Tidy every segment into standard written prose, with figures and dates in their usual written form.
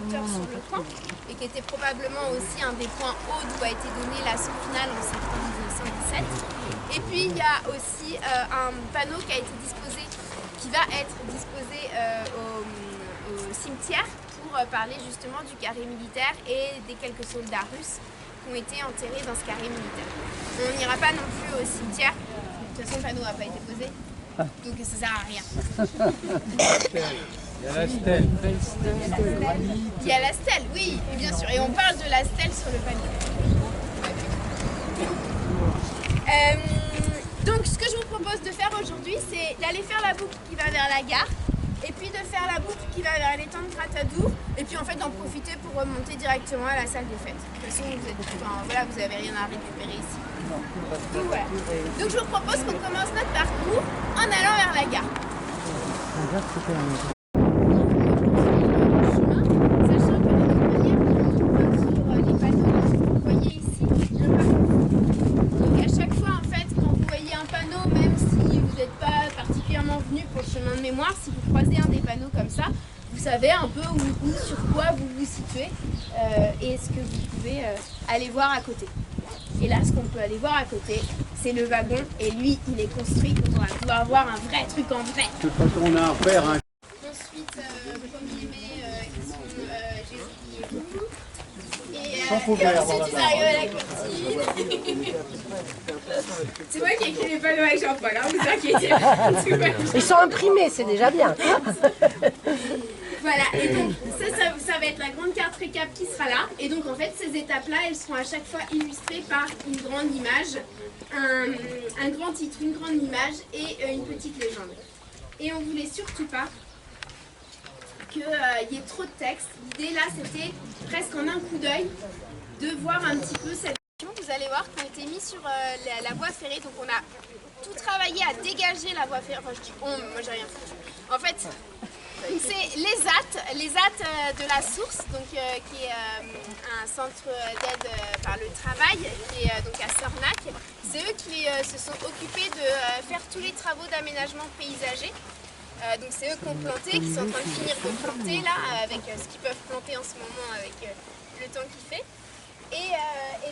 hauteur sur le coin et qui était probablement aussi un des points hauts d'où a été donnée l'assaut final en septembre 1917. Et puis il y a aussi un panneau qui a été disposé, qui va être disposé au cimetière pour parler justement du carré militaire et des quelques soldats russes qui ont été enterrés dans ce carré militaire. On n'ira pas non plus au cimetière, de toute façon le panneau n'a pas été posé, donc ça sert à rien. Il y a la stèle. Il y a la stèle, oui, bien sûr, et on parle de la stèle sur le panneau. Donc ce que je vous propose de faire aujourd'hui, c'est d'aller faire la boucle qui va vers la gare, et puis de faire la boucle qui va vers l'étang de Tratadour, et puis en fait d'en profiter pour remonter directement à la salle des fêtes. De toute façon, vous n'avez rien à récupérer ici. Donc, voilà. Donc je vous propose qu'on commence notre parcours en allant vers la gare. Sachant que de toute manière, sur les panneaux que vous voyez ici, donc à chaque fois en fait, quand vous voyez un panneau, même si vous n'êtes pas particulièrement venu pour le chemin de mémoire, si vous croisez un des panneaux comme ça, vous savez un peu où sur quoi vous vous situez et ce que vous pouvez aller voir à côté. Et là, ce qu'on peut aller voir à côté, c'est le wagon. Et lui, il est construit quand on va pouvoir avoir un vrai truc en vrai. De toute façon, on a un père. Hein. Ensuite, 1er mai, ils sont Jésus et vous. Et ensuite, ils arrivent à la courtine. C'est moi qui ai écrit les panneaux avec Jean-Paul, hein, vous inquiétez pas. Ils sont imprimés, c'est déjà bien. Voilà, et donc ça va être la grande carte récap qui sera là. Et donc en fait, ces étapes-là, elles seront à chaque fois illustrées par une grande image, un grand titre, une grande image et une petite légende. Et on voulait surtout pas qu'il y ait trop de texte. L'idée là, c'était presque en un coup d'œil de voir un petit peu cette... Vous allez voir qu'on a été mis sur la voie ferrée, donc on a tout travaillé à dégager la voie ferrée. Enfin, je dis on, moi j'ai rien foutu. En fait, c'est les AT de la Source, donc, qui est un centre d'aide par le travail, qui est donc à Sornac. C'est eux qui se sont occupés de faire tous les travaux d'aménagement paysager. Donc c'est eux qui ont planté, qui sont en train de finir de planter là, avec ce qu'ils peuvent planter en ce moment avec le temps qu'il fait. Et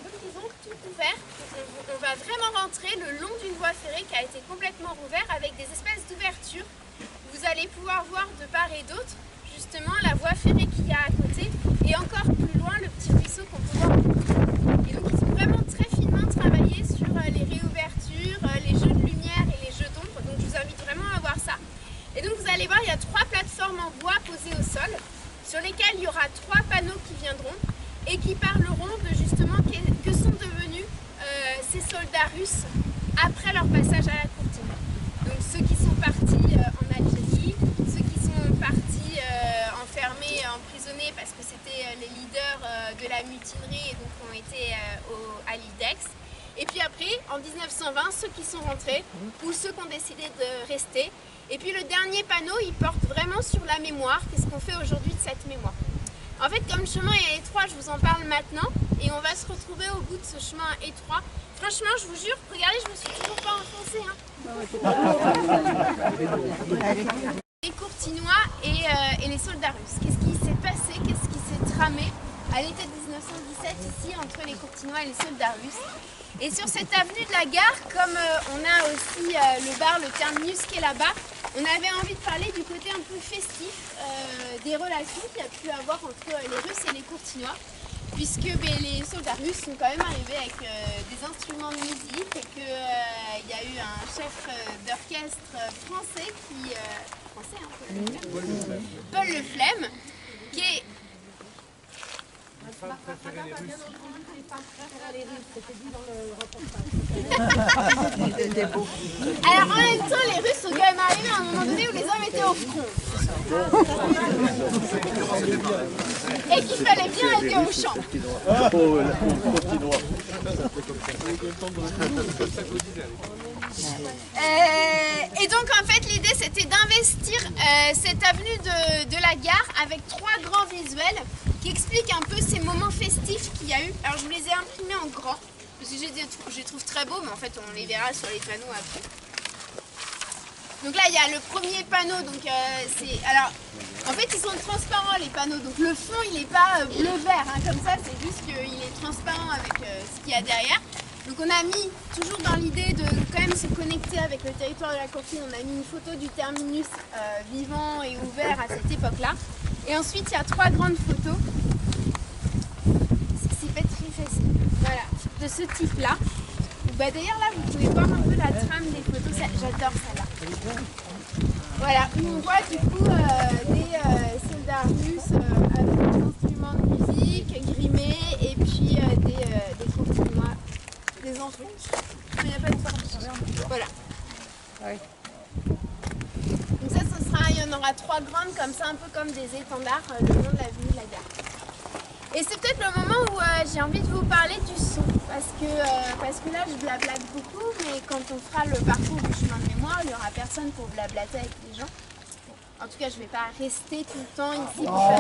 donc ils ont tout ouvert. On va vraiment rentrer le long d'une voie ferrée qui a été complètement rouverte avec des espèces d'ouvertures. Vous allez pouvoir voir de part et d'autre justement la voie ferrée qu'il y a à côté et encore plus loin le petit ruisseau qu'on peut voir. Et donc ils ont vraiment très finement travaillé sur les réouvertures, les jeux de lumière et les jeux d'ombre. Donc je vous invite vraiment à voir ça. Et donc vous allez voir, il y a 3 plateformes en bois posées au sol sur lesquelles il y aura 3 panneaux qui viendront et qui parleront de justement que sont devenus ces soldats russes après leur passage à la courtine. Donc ceux qui sont partis en Algérie, ceux qui sont partis enfermés, emprisonnés parce que c'était les leaders de la mutinerie et donc ont été à l'IDEX. Et puis après, en 1920, ceux qui sont rentrés ou ceux qui ont décidé de rester. Et puis le dernier panneau, il porte vraiment sur la mémoire. Qu'est-ce qu'on fait aujourd'hui de cette mémoire? En fait, comme le chemin est étroit, je vous en parle maintenant et on va se retrouver au bout de ce chemin étroit. Franchement, je vous jure, regardez, je me suis toujours pas enfoncée. Hein. Les Courtinois et les soldats russes. Qu'est-ce qui s'est passé? Qu'est-ce qui s'est tramé à l'été de 1917 ici entre les Courtinois et les soldats russes? Et sur cette avenue de la gare, comme on a aussi le bar, le terminus qui est là-bas, on avait envie de parler du côté un peu festif des relations qu'il y a pu avoir entre les Russes et les Courtinois, puisque les soldats russes sont quand même arrivés avec des instruments de musique et qu'il y a eu un chef d'orchestre français qui... français, hein, Paul Leflemme, qui est... Alors en même temps, les Russes sont quand même arrivés à un moment donné où les hommes étaient au front. Et qu'il fallait bien aller au champ. Et donc en fait l'idée c'était d'investir cette avenue de la gare avec 3 grands visuels qui expliquent un peu ces moments festifs qu'il y a eu. Alors je vous les ai imprimés en grand parce que je les trouve très beaux, mais en fait on les verra sur les panneaux après. Donc là, il y a le premier panneau. Donc alors, en fait, ils sont transparents les panneaux. Donc le fond, il n'est pas bleu-vert, hein, comme ça. C'est juste qu'il est transparent avec ce qu'il y a derrière. Donc on a mis, toujours dans l'idée de quand même se connecter avec le territoire de la Courtine, on a mis une photo du terminus vivant et ouvert à cette époque-là. Et ensuite, il y a 3 grandes photos. C'est pas très facile. Voilà, de ce type-là. Bah, d'ailleurs, là, vous pouvez voir un peu la trame des photos. J'adore celle-là. Voilà, où on voit du coup des soldats russes avec des instruments de musique, grimés, et puis des courtinois, des enfants. Il n'y a pas de forme. Voilà. Ouais. Donc ça, il y en aura 3 grandes, comme ça, un peu comme des étendards, le long de l'avenue de la gare. Et c'est peut-être le moment où j'ai envie de vous parler du son, parce que là, je blablate beaucoup, mais quand on fera le parcours du chemin de mémoire, il n'y aura personne pour blablater avec les gens. En tout cas, je ne vais pas rester tout le temps ici pour faire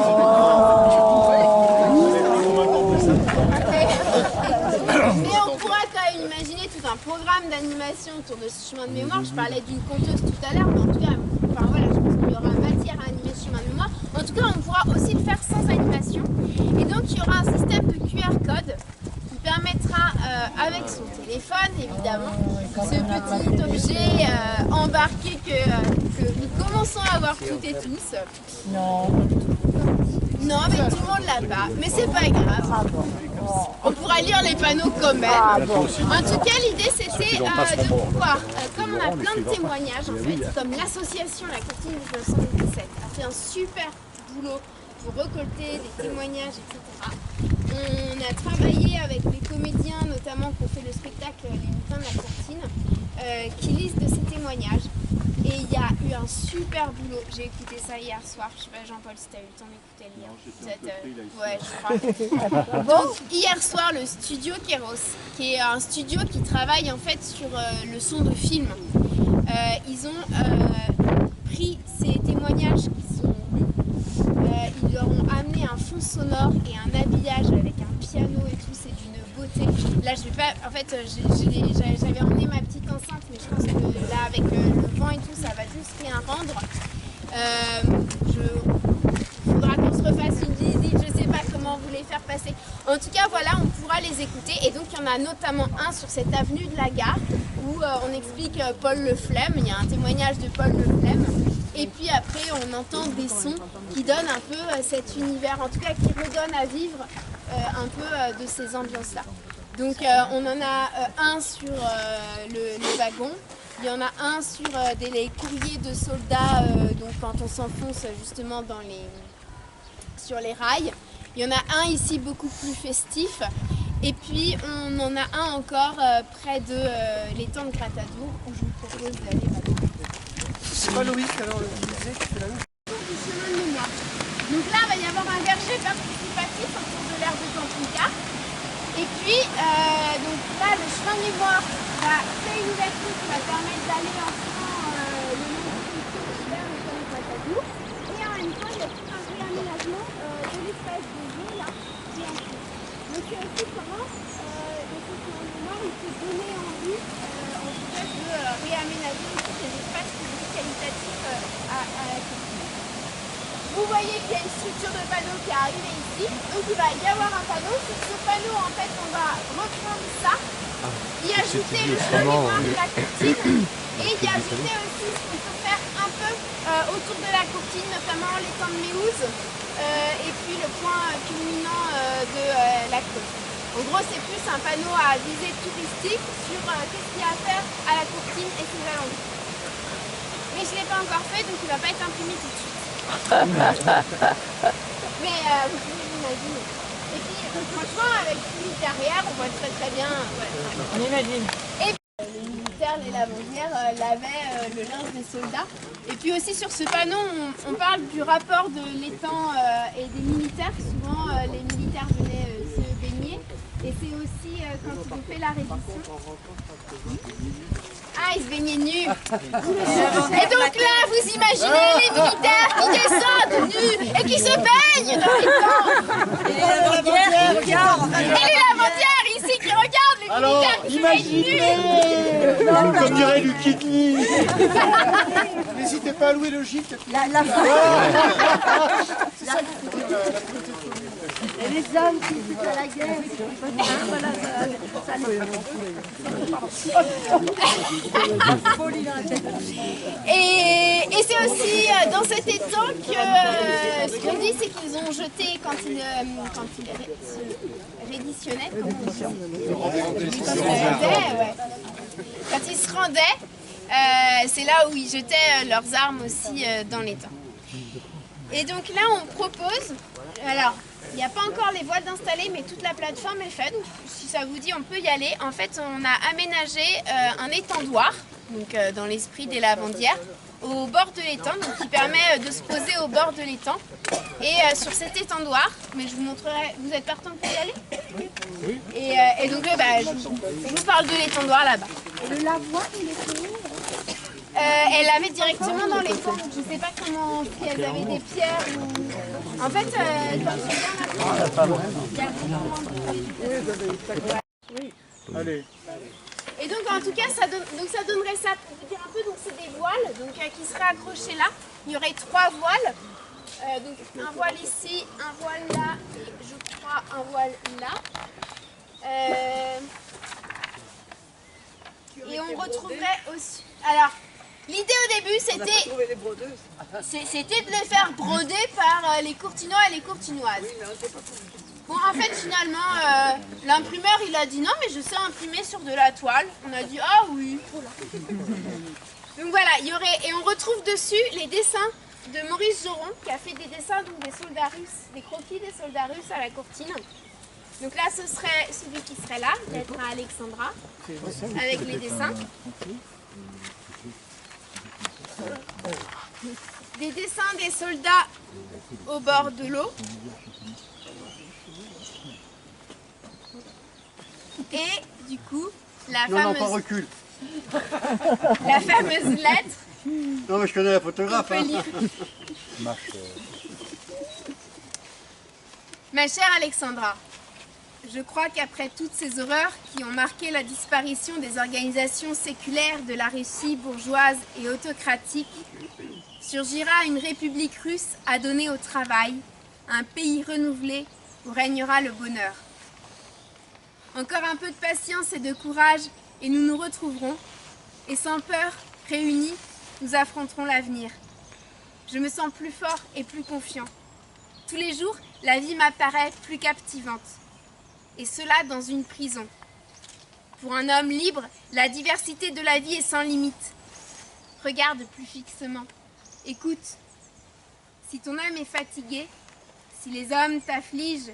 mais on pourra quand même imaginer tout un programme d'animation autour de ce chemin de mémoire. Je parlais d'une conteuse tout à l'heure, mais en tout cas, enfin, voilà, je pense qu'il y aura matière à animer ce chemin de mémoire. En tout cas, on pourra aussi le faire sans animation. Et donc, il y aura un système de QR code qui permettra, avec son téléphone, évidemment, ce petit objet embarqué que nous commençons à avoir toutes et tous. Non, mais tout le monde l'a pas. Mais c'est pas grave. On pourra lire les panneaux quand même. En tout cas, l'idée c'était de pouvoir, comme on a plein de témoignages en fait, comme l'association La Courtine de 1917 a fait un super boulot pour récolter des témoignages, etc. On a travaillé avec les comédiens, notamment qui ont fait le spectacle Les Lutins de la Courtine, qui lisent de ces témoignages. Et il y a eu un super boulot. J'ai écouté ça hier soir. Je sais pas, Jean-Paul, si tu as eu le temps d'écouter le lien. Ouais, je crois. Donc, hier soir, le studio Kéros, qui est un studio qui travaille en fait sur le son de film. Ils ont pris ces témoignages qui sont lus. Ils leur ont amené un fond sonore et un habillage avec un piano et tout. C'est d'une beauté. Là, je vais pas. En fait, j'avais emmené ma petite enceinte, mais je pense que là, avec le vent et tout, ça va juste rien rendre. Faudra qu'on se refasse une visite. Je sais pas comment vous les faire passer. En tout cas, voilà, on pourra les écouter. Et donc, il y en a notamment un sur cette avenue de la Gare où on explique Paul Le Flem. Il y a un témoignage de Paul Le Flem. Et puis après, on entend des sons qui donnent un peu cet univers, en tout cas qui redonnent à vivre un peu de ces ambiances-là. Donc on en a un sur le wagon, il y en a un sur les courriers de soldats, donc quand on s'enfonce justement sur les rails. Il y en a un ici beaucoup plus festif. Et puis on en a un encore près de l'étang de Gratadour où je vous propose d'aller maintenant. C'est pas Loïc alors le musée qui fait la même Du chemin de mémoire. Donc là, il va y avoir un verger participatif autour de l'aire de camping-car. Et puis, donc là, le chemin de mémoire fait une ouverture qui va permettre d'aller en train le long du vers le chemin de Gratadour. Et en même temps, il y a tout un réaménagement de l'espace de jeu là qui est en cours. Donc c'est aussi comment le chemin de mémoire il peut donner envie en tout cas de réaménager aussi ces espaces qualitatifs à la culture. Vous voyez qu'il y a une structure de panneau qui est arrivée ici, donc il va y avoir un panneau. Sur ce panneau, en fait, on va reprendre ça, y ajouter le chemin de mémoire de la Courtine, et y ajouter aussi ce qu'on peut faire un peu autour de la Courtine, notamment l'étang de Méouze, et puis le point culminant de la côte. En gros, c'est plus un panneau à visée touristique sur qu'est-ce qu'il y a à faire à la Courtine et ses alentours. Mais je ne l'ai pas encore fait, donc il ne va pas être imprimé tout de suite. Mais vous pouvez l'imaginer. Et puis franchement avec celui derrière on voit très bien. On imagine. Et puis les militaires, les lavandières lavaient le linge des soldats. Et puis aussi sur ce panneau on parle du rapport de l'étang et des militaires. Souvent les militaires venaient se baigner. Et c'est aussi quand ils ont fait la reddition. Ah, ils se baignaient nus. Et donc là, vous imaginez les militaires qui descendent nus et qui se baignent dans les temps. Et les lavandières ici qui regardent les Alors, imaginez comme dirait Lucky. N'hésitez pas à louer le gîte. Et les hommes qui foutent à la guerre, voilà, ça Et c'est aussi dans cet étang que ce qu'on dit, c'est qu'ils ont jeté quand ils se redditionnaient, comment on dit, quand ils se rendaient, c'est là où ils jetaient leurs armes aussi dans l'étang. Et donc là, on propose, alors, il n'y a pas encore les voiles d'installer, mais toute la plateforme est faite. Donc, si ça vous dit, on peut y aller. En fait, on a aménagé un étendoir, donc dans l'esprit des lavandières, au bord de l'étang, donc qui permet de se poser au bord de l'étang. Et sur cet étendoir, mais je vous montrerai, vous êtes partant pour y aller? Oui. Et donc je vous parle de l'étendoir là-bas. le lavoir, il est où? Elle la met directement dans les ponts. Je ne sais pas comment, si elles avaient des pierres ou... En fait, quand tu viens là, Allez. et donc en tout cas, ça donnerait ça, pour vous dire un peu, donc c'est des voiles donc, qui seraient accrochées là. Il y aurait 3 voiles. Donc un voile ici, un voile là, et je crois un voile là. Et on retrouverait aussi... Alors, l'idée au début, c'était de les faire broder par les courtinois et les courtinoises. Bon, en fait, finalement, l'imprimeur, il a dit non, mais je sais imprimer sur de la toile. On a dit ah oui. Donc voilà, il y aurait... Et on retrouve dessus les dessins de Maurice Joron, qui a fait des dessins donc, des soldats russes, des croquis des soldats russes à la courtine. Donc là, ce serait celui qui serait là, lettre à Alexandra, avec les dessins. Des dessins des soldats au bord de l'eau. Et du coup, la fameuse lettre. Non mais je connais la photographe. On peut lire. Ma chère Alexandra, je crois qu'après toutes ces horreurs qui ont marqué la disparition des organisations séculaires de la Russie bourgeoise et autocratique, surgira une république russe à donner au travail, un pays renouvelé où régnera le bonheur. Encore un peu de patience et de courage et nous nous retrouverons, et sans peur, réunis, nous affronterons l'avenir. Je me sens plus fort et plus confiant. Tous les jours, la vie m'apparaît plus captivante. Et cela dans une prison. Pour un homme libre, la diversité de la vie est sans limite. Regarde plus fixement. Écoute. Si ton âme est fatiguée, si les hommes t'affligent,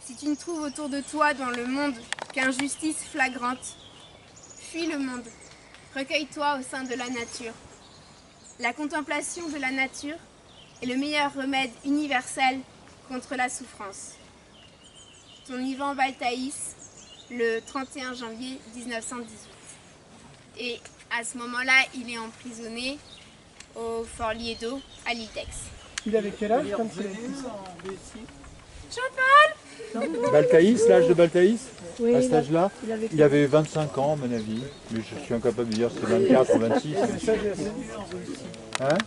si tu ne trouves autour de toi dans le monde qu'injustice flagrante, fuis le monde. Recueille-toi au sein de la nature. La contemplation de la nature est le meilleur remède universel contre la souffrance. Ton Ivan Baltaïs, le 31 janvier 1918. Et à ce moment-là, il est emprisonné au Fort Liedo, à l'île d'Aix. Il avait quel âge comme c'est? Jean-Paul! Baltaïs, l'âge de Baltaïs, Oui, à cet âge-là, il avait 25 ans à mon avis, mais je suis incapable de dire si c'est 24 ou 26. Hein?